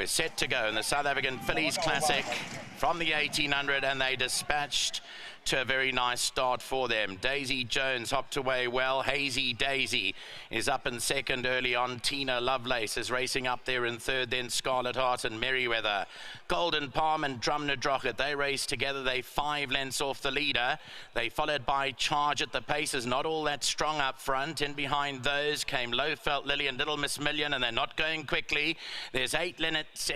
We're set to go in the South African Fillies Classic from the 1800, and they dispatched to a very nice start for them. Dazy Jones hopped away well. Hazy Dazy is up in second early on. Tina Lovelace is racing up there in third, then Scarlet Heart and Merryweather. Golden Palm and Drumna Drocket, they race together. They 5 lengths off the leader. They followed by Charge at the paces, not all that strong up front. In behind those came Low Felt Lily and Little Miss Million, and they're not going quickly. There's 8 lengths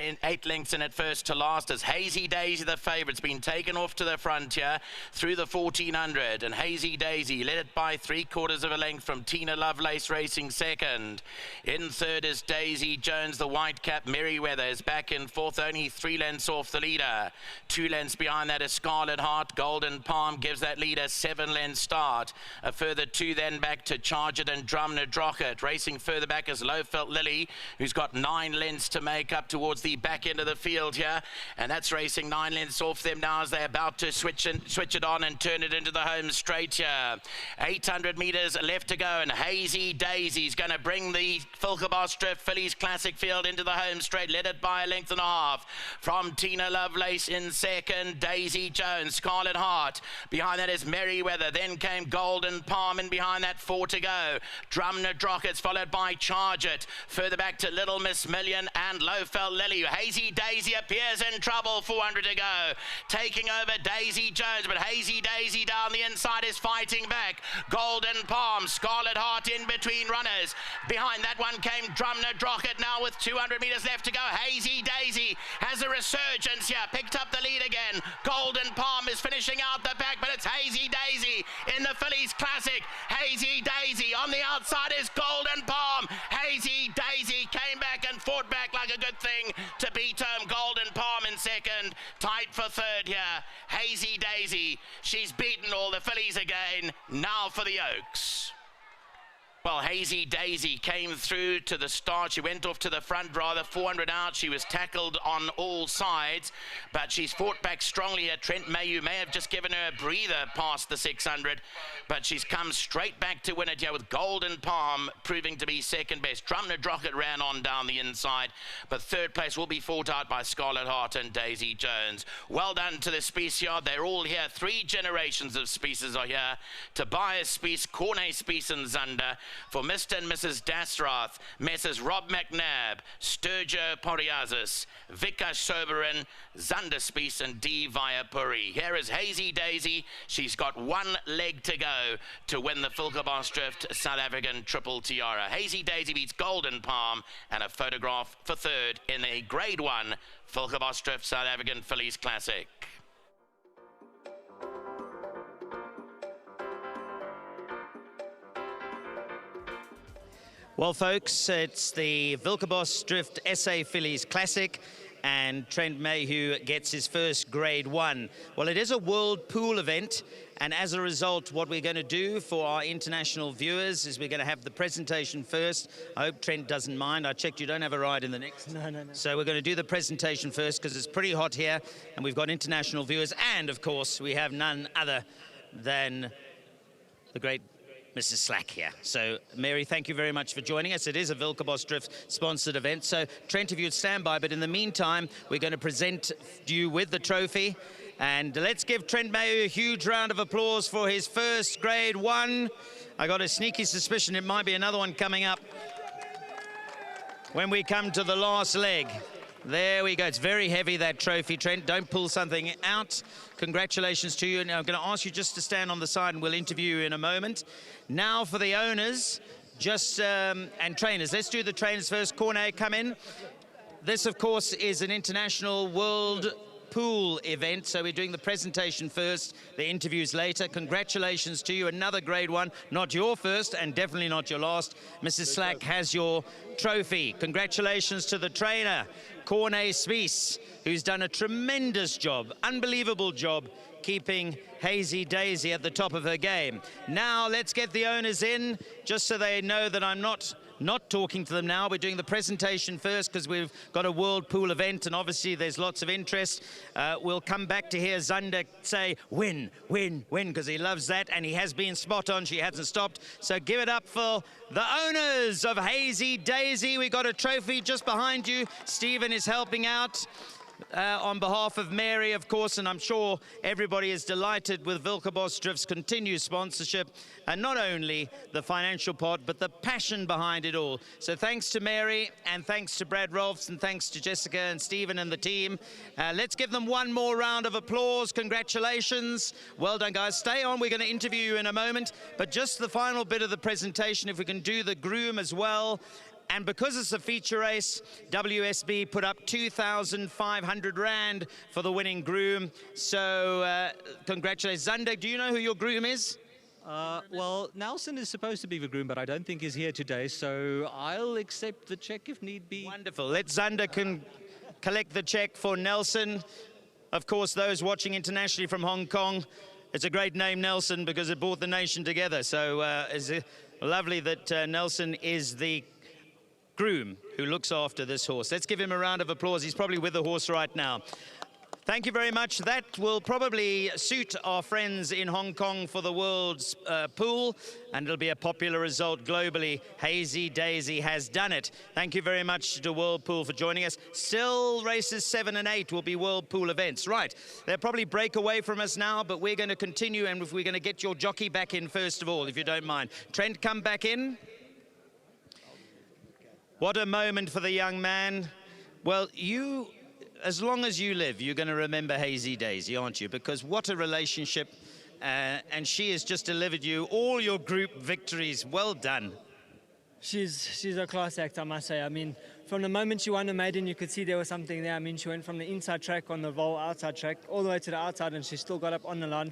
in it first to last as Hazy Dazy, the favourite's been taken off to the front here through the 1400, and Hazy Dazy led it by 3/4 of a length from Tina Lovelace racing second. In third is Dazy Jones, the white cap. Merryweather is back in fourth, only 3 lengths off the leader. 2 lengths behind that is Scarlet Heart. Golden Palm gives that leader 7 lengths start. A further 2 then back to Charge It and Drumna Drocket. Racing further back is Low Felt Lily, who's got 9 lengths to make up towards the back end of the field here, and that's racing 9 lengths off them now as they're about to switch it on and turn it into the home straight here. 800 metres left to go, and Hazy Dazy's going to bring the Vilkebos Drift Fillies Classic field into the home straight, led it by 1.5 lengths from Tina Lovelace in second. Dazy Jones, Scarlet Heart, behind that is Merryweather, then came Golden Palm, and behind that 4 to go. Drumna Drocket's followed by Charge It, further back to Little Miss Million and Low Felt Lily. Hazy Dazy appears in trouble, 400 to go, taking over Dazy Jones, but Hazy Dazy down the inside is fighting back. Golden Palm, Scarlet Heart in between runners. Behind that one came Drumna Drocket now with 200 metres left to go. Hazy Dazy has a resurgence here, picked up the lead again. Golden Palm is finishing out the back, but it's Hazy Dazy in the Fillies Classic. Hazy Dazy on the outside is Golden Palm. Hazy Dazy came back and fought back like a good thing to beat home Golden Palm in second. Tight for third here. Hazy Dazy, she's beaten all the fillies again. Now for the Oaks. Well, Hazy Dazy came through to the start. She went off to the front rather, 400 out. She was tackled on all sides, but she's fought back strongly here. Trent Mayu may have just given her a breather past the 600, but she's come straight back to win it here with Golden Palm proving to be second best. Drumna Drocket ran on down the inside, but third place will be fought out by Scarlet Heart and Dazy Jones. Well done to the Spies Yard. They're all here. 3 generations of Spies are here. Tobias Spies, Corne Spies and Zander. For Mr. and Mrs. Dasrath, Messrs. Rob McNabb, Sturgeon Poriazis, Vikash Soberin, Zander Spies and D. Viapuri. Here is Hazy Dazy. She's got 1 leg to go to win the Vilkebos Drift South African Triple Tiara. Hazy Dazy beats Golden Palm, and a photograph for third in the Grade 1 Vilkebos Drift South African Fillies Classic. Well, folks, it's the Vilkebos Drift SA Fillies Classic, and Trent Mayhew gets his first Grade 1. Well, it is a world pool event, and as a result, what we're going to do for our international viewers is we're going to have the presentation first. I hope Trent doesn't mind. I checked you don't have a ride in the next. No. So we're going to do the presentation first because it's pretty hot here, and we've got international viewers, and of course, we have none other than the great Mrs. Slack here. So, Mary, thank you very much for joining us. It is a Vilkebos Drift sponsored event. So, Trent, if you'd stand by, but in the meantime, we're going to present you with the trophy. And let's give Trent Mayhew a huge round of applause for his first Grade 1. I got a sneaky suspicion it might be another one coming up when we come to the last leg. There we go. It's very heavy, that trophy, Trent. Don't pull something out. Congratulations to you. Now, I'm going to ask you just to stand on the side and we'll interview you in a moment. Now for the owners, and trainers. Let's do the trainers first. Corne, come in. This, of course, is an international world pool event, so we're doing the presentation first, the interviews later. Congratulations to you. Another Grade 1. Not your first and definitely not your last. Mrs. Slack has your trophy. Congratulations to the trainer, Corne Spies, who's done a tremendous job, unbelievable job, keeping Hazy Dazy at the top of her game. Now let's get the owners in, just so they know that I'm not not talking to them now. We're doing the presentation first because we've got a World Pool event and obviously there's lots of interest. We'll come back to hear Zander say win, win, win, because he loves that, and he has been spot on. She hasn't stopped. So give it up for the owners of Hazy, Dazy. We got a trophy just behind you. Stephen is helping out. On behalf of Mary, of course, and I'm sure everybody is delighted with Wilkebos Drift's continued sponsorship, and not only the financial part, but the passion behind it all. So thanks to Mary, and thanks to Brad Rolfs, and thanks to Jessica and Stephen and the team. Let's give them one more round of applause. Congratulations. Well done, guys. Stay on. We're going to interview you in a moment, but just the final bit of the presentation, if we can do the groom as well. And because it's a feature race, WSB put up 2,500 Rand for the winning groom. So congratulations. Zander, do you know who your groom is? Well, Nelson is supposed to be the groom, but I don't think he's here today, so I'll accept the check if need be. Wonderful. Let Zander collect the check for Nelson. Of course, those watching internationally from Hong Kong, it's a great name, Nelson, because it brought the nation together. So it's lovely that Nelson is the groom who looks after this horse. Let's give him a round of applause. He's probably with the horse right now. Thank you very much. That will probably suit our friends in Hong Kong for the World's Pool, and it'll be a popular result globally. Hazy Dazy has done it. Thank you very much to World Pool for joining us. Still races 7 and 8 will be World Pool events. Right, they'll probably break away from us now, but we're going to continue, and if we're going to get your jockey back in first of all, if you don't mind. Trent, come back in. What a moment for the young man. Well, you, as long as you live, you're going to remember Hazy Dazy, aren't you? Because what a relationship. And she has just delivered you all your group victories. Well done. She's a class act, I must say. I mean, from the moment she won the maiden, you could see there was something there. I mean, she went from the inside track on the Vol outside track all the way to the outside, and she still got up on the line.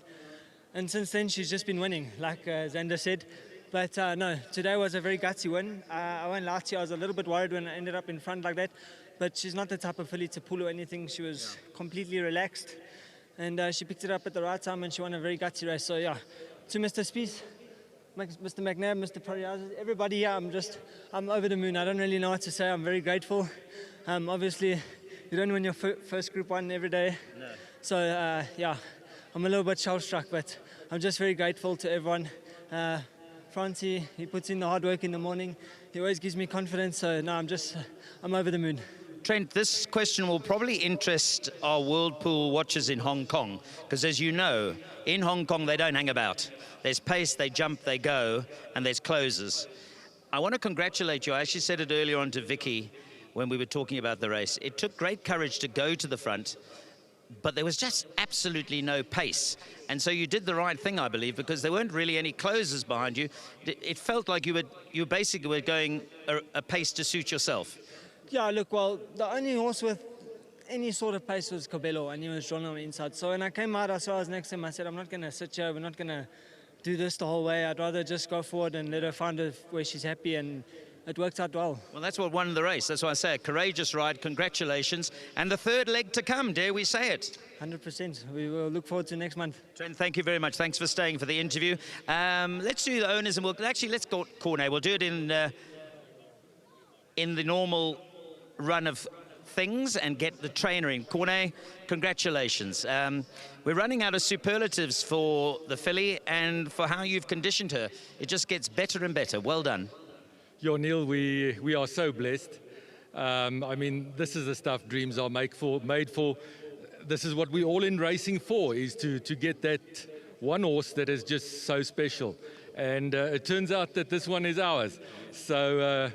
And since then, she's just been winning, like Zander said. But no, today was a very gutsy win. I won't lie to you, I was a little bit worried when I ended up in front like that. But she's not the type of filly to pull or anything. She was completely relaxed. And she picked it up at the right time, and she won a very gutsy race. So yeah, to Mr. Spies, Mr. McNabb, Mr. Pariazes, everybody here, I'm over the moon. I don't really know what to say. I'm very grateful. Obviously, you don't win your first Group 1 every day. No. So yeah, I'm a little bit shell-struck, but I'm just very grateful to everyone. Francie, he puts in the hard work in the morning. He always gives me confidence, so no, I'm over the moon. Trent, this question will probably interest our World Pool watchers in Hong Kong, because as you know, in Hong Kong they don't hang about. There's pace, they jump, they go, and there's closes. I want to congratulate you. I actually said it earlier on to Vicky when we were talking about the race. It took great courage to go to the front, but there was just absolutely no pace. And so you did the right thing, I believe, because there weren't really any closers behind you. It felt like you basically were going a pace to suit yourself. Yeah, look, well, the only horse with any sort of pace was Cabello, and he was drawn on the inside. So when I came out, I saw I was next to him. I said, I'm not going to sit here. We're not going to do this the whole way. I'd rather just go forward and let her find her where she's happy, and it worked out well. Well, that's what won the race. That's why I say a courageous ride. Congratulations. And the third leg to come, dare we say it? 100%. We will look forward to next month. Trent, thank you very much. Thanks for staying for the interview. Let's do the owners, and let's go Cornet. We'll do it in the normal run of things and get the trainer in. Cornet, congratulations. We're running out of superlatives for the filly and for how you've conditioned her. It just gets better and better. Well done. Yo, Neil, we are so blessed. I mean, this is the stuff dreams are made for. This is what we're all in racing for, is to get that one horse that is just so special. And it turns out that this one is ours. So,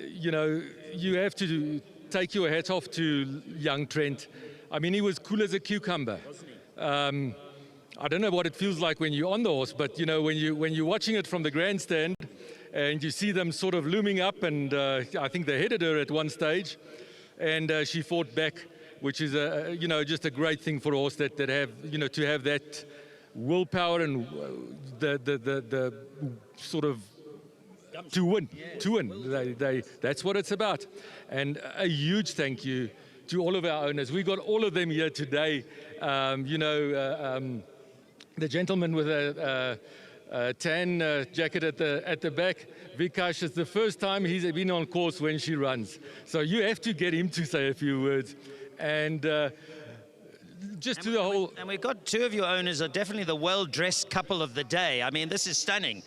you know, you have to take your hat off to young Trent. I mean, he was cool as a cucumber. I don't know what it feels like when you're on the horse, but, you know, when you're watching it from the grandstand, and you see them sort of looming up, and I think they headed her at one stage, and she fought back, which is you know, just a great thing for a horse that have, you know, to have that willpower and the sort of to win. That's what it's about. And a huge thank you to all of our owners. We got all of them here today. You know, the gentleman with tan jacket at the back. Vikash, it's the first time he's been on course when she runs. So you have to get him to say a few words. And just to the whole... And we've got two of your owners are definitely the well-dressed couple of the day. I mean, this is stunning,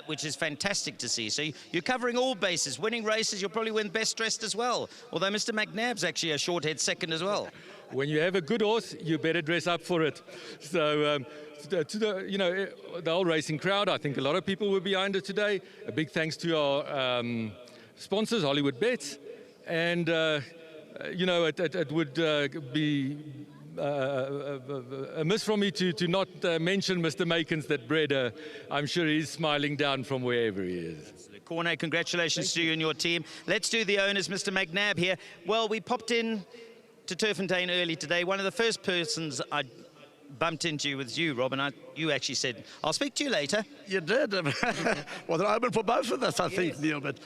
which is fantastic to see. So you're covering all bases, winning races. You'll probably win best dressed as well. Although Mr. McNabb's actually a short head second as well. When you have a good horse, you better dress up for it. So to the the whole racing crowd, I think a lot of people were behind it today. A big thanks to our sponsors, Hollywood Bets, and it would be a miss from me to not mention Mr. Makins that bred. I'm sure he's smiling down from wherever he is. Corne, congratulations to you and your team. Let's do the owners, Mr. McNabb here. Well, we popped in to Turffontein early today. One of the first persons I bumped into was you, Rob, and you actually said, I'll speak to you later. You did. Well, they're open for both of us, I think, Neil, but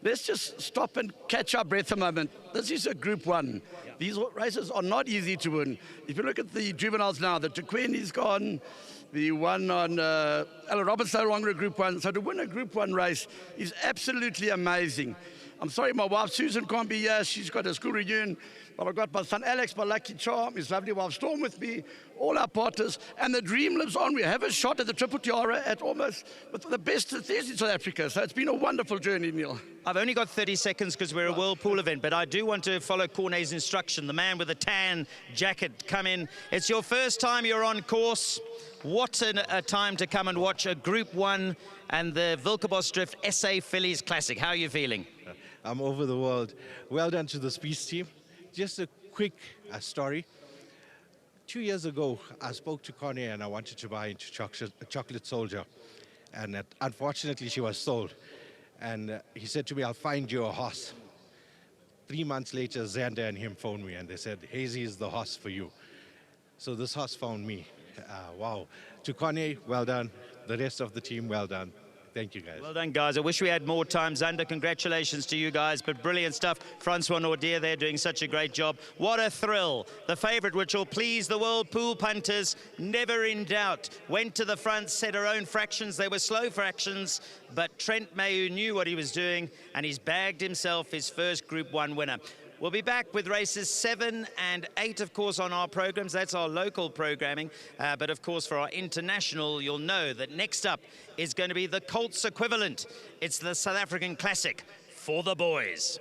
let's just stop and catch our breath a moment. This is a Group 1. Yeah. These races are not easy to win. If you look at the juveniles now, the Tuqueni's gone, the one on Ella Roberts no longer a Group 1. So to win a Group 1 race is absolutely amazing. I'm sorry my wife Susan can't be here. She's got a school reunion. But I've got my son Alex, my lucky charm, his lovely wife Storm with me, all our partners, and the dream lives on. We have a shot at the Triple Tiara at almost with the best theatre in South Africa. So it's been a wonderful journey, Neil. I've only got 30 seconds because we're a whirlpool event, but I do want to follow Corne's instruction. The man with the tan jacket, come in. It's your first time you're on course. What a time to come and watch a Group 1 and the Wilkebos Drift SA Fillies Classic. How are you feeling? I'm over the world. Well done to the Speeds team. Just a quick story. 2 years ago, I spoke to Connie and I wanted to buy into Chocolate Soldier. And unfortunately, she was sold. And he said to me, I'll find you a horse. 3 months later, Xander and him phoned me and they said, Hazy is the horse for you. So this horse found me. Wow. To Connie, well done. The rest of the team, well done. Thank you, guys. Well done, guys. I wish we had more time. Xander, congratulations to you guys, but brilliant stuff. Francois Nordier, they're doing such a great job. What a thrill. The favourite, which will please the world pool punters, never in doubt. Went to the front, set her own fractions. They were slow fractions, but Trent Mayu knew what he was doing, and he's bagged himself his first Group 1 winner. We'll be back with races 7 and 8, of course, on our programs. That's our local programming. But, of course, for our international, you'll know that next up is going to be the Colts equivalent. It's the South African Classic for the boys.